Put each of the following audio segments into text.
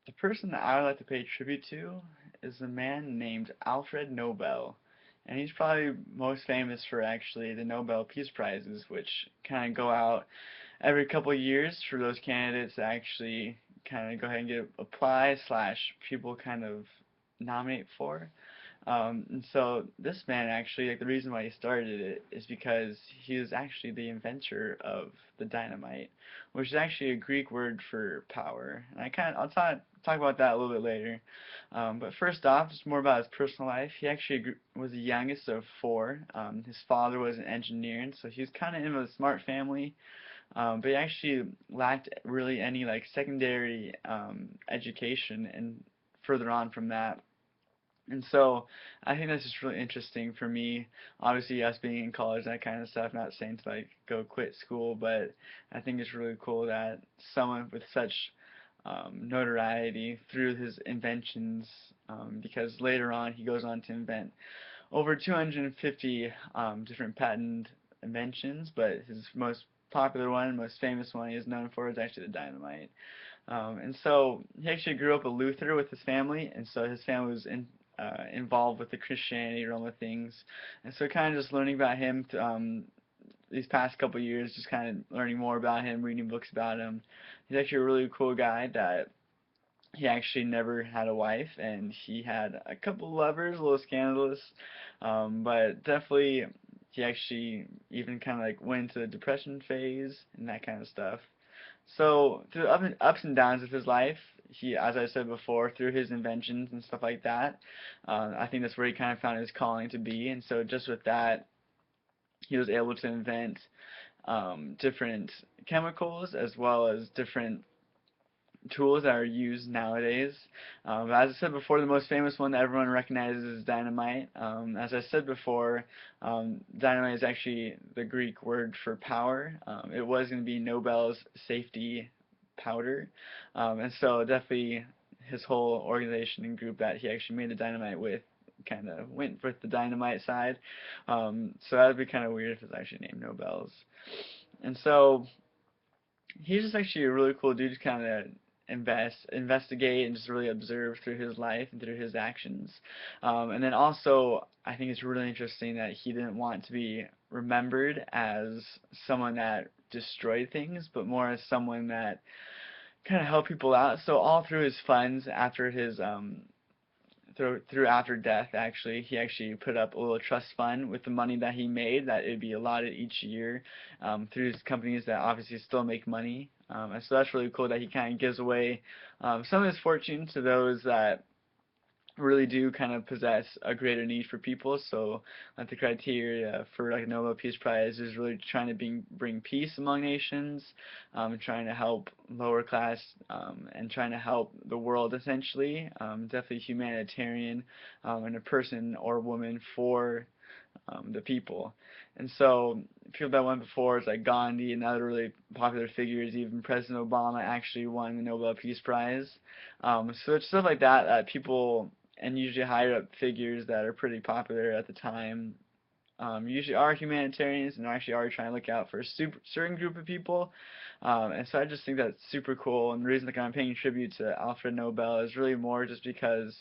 The person that I would like to pay tribute to is a man named Alfred Nobel. And he's probably most famous for actually the Nobel Peace Prizes, which kind of go out every couple of years for those candidates that actually kind of go ahead and get apply slash people kind of nominate for. And so this man actually, like the reason why he started it is because he was actually the inventor of the dynamite, which is actually a Greek word for power. And I'll talk about that a little bit later. But first off, just more about his personal life. He actually was the youngest of four. His father was an engineer, and so he was kind of in a smart family. But he actually lacked really any like secondary education and further on from that. And so I think that's just really interesting for me. Obviously, us being in college, that kind of stuff. Not saying to like go quit school, but I think it's really cool that someone with such notoriety through his inventions, because later on he goes on to invent over 250 different patent inventions, but his most popular one, most famous one he is known for is actually the dynamite. And so he actually grew up a Luther with his family, and so his family was involved with the Christianity realm of things. And so kind of just learning about him these past couple of years, just kind of learning more about him, reading books about him. He's actually a really cool guy that he actually never had a wife, and he had a couple lovers, a little scandalous, but definitely he actually even kind of like went into the depression phase and that kind of stuff. So through the ups and downs of his life, he, as I said before, through his inventions and stuff like that, I think that's where he kind of found his calling to be. And so just with that, he was able to invent different chemicals as well as different tools that are used nowadays. As I said before, the most famous one that everyone recognizes is dynamite. As I said before, dynamite is actually the Greek word for power. It was going to be Nobel's safety powder, and so definitely his whole organization and group that he actually made the dynamite with kind of went with the dynamite side. So that would be kind of weird if it's actually named Nobel's. And so he's just actually a really cool dude to kind of investigate and just really observe through his life and through his actions. And then also, I think it's really interesting that he didn't want to be remembered as someone that destroyed things, but more as someone that kind of helped people out. So all through his funds after his through after death, actually he actually put up a little trust fund with the money that he made that it'd be allotted each year through his companies that obviously still make money. And so that's really cool that he kind of gives away some of his fortune to those that really do kind of possess a greater need for people. So like the criteria for like a Nobel Peace Prize is really trying to bring peace among nations, trying to help lower class, and trying to help the world essentially. Definitely humanitarian, and a person or woman for the people. And so people that went before is like Gandhi and other really popular figures. Even President Obama actually won the Nobel Peace Prize. So it's stuff like that that people and usually higher up figures that are pretty popular at the time usually are humanitarians and actually are trying to look out for a certain group of people. And so I just think that's super cool. And the reason that I'm paying tribute to Alfred Nobel is really more just because,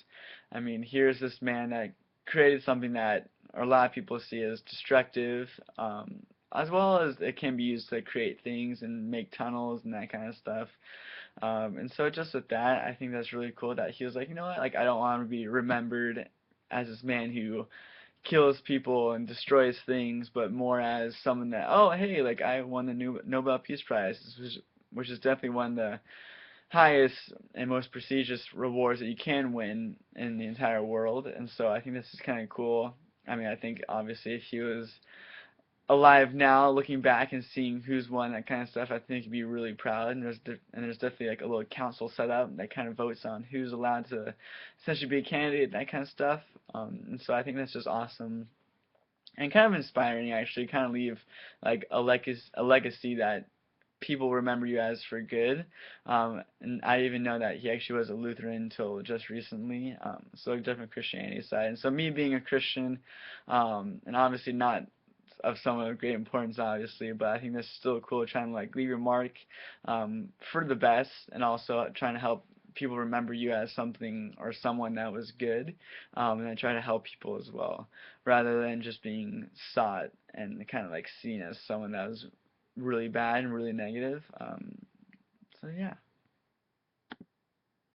I mean, here's this man that created something that a lot of people see as destructive, as well as it can be used to create things and make tunnels and that kind of stuff. And so just with that, I think that's really cool that he was like, you know what, like I don't want to be remembered as this man who kills people and destroys things, but more as someone that, oh hey, like I won the new Nobel Peace Prize, which is definitely one of the highest and most prestigious rewards that you can win in the entire world. And so I think this is kind of cool. I mean, I think obviously if he was alive now, looking back and seeing who's won that kind of stuff, I think he'd be really proud. And there's definitely like a little council set up that kind of votes on who's allowed to essentially be a candidate, that kind of stuff. And so I think that's just awesome and kind of inspiring actually. Kind of leave like a legacy that people remember you as for good. And I even know that he actually was a Lutheran until just recently. So a different Christianity side. And so me being a Christian, and obviously not of someone of great importance, obviously, but I think that's still cool trying to like leave your mark for the best, and also trying to help people remember you as something or someone that was good, and then try to help people as well, rather than just being sought and kind of like seen as someone that was really bad and really negative. So yeah.